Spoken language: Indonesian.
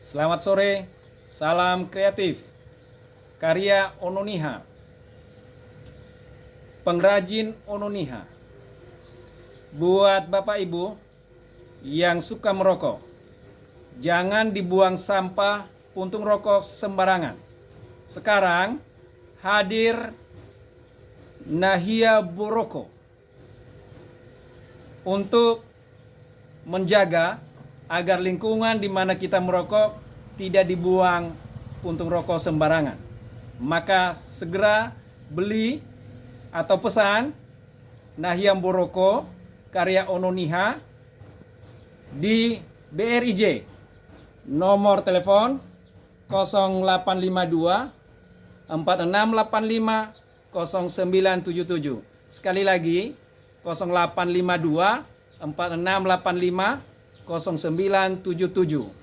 Selamat sore, salam kreatif. Karya Ononiha. Pengrajin Ononiha. Buat Bapak Ibu yang suka merokok, jangan dibuang sampah puntung rokok sembarangan. Sekarang hadir Nahia Boroko untuk menjaga agar lingkungan di mana kita merokok tidak dibuang puntung rokok sembarangan. Maka segera beli atau pesan Nahia Boroko karya Ononiha di BRIJ. Nomor telepon 0852 4685 0977. Sekali lagi 0852 4685 0977.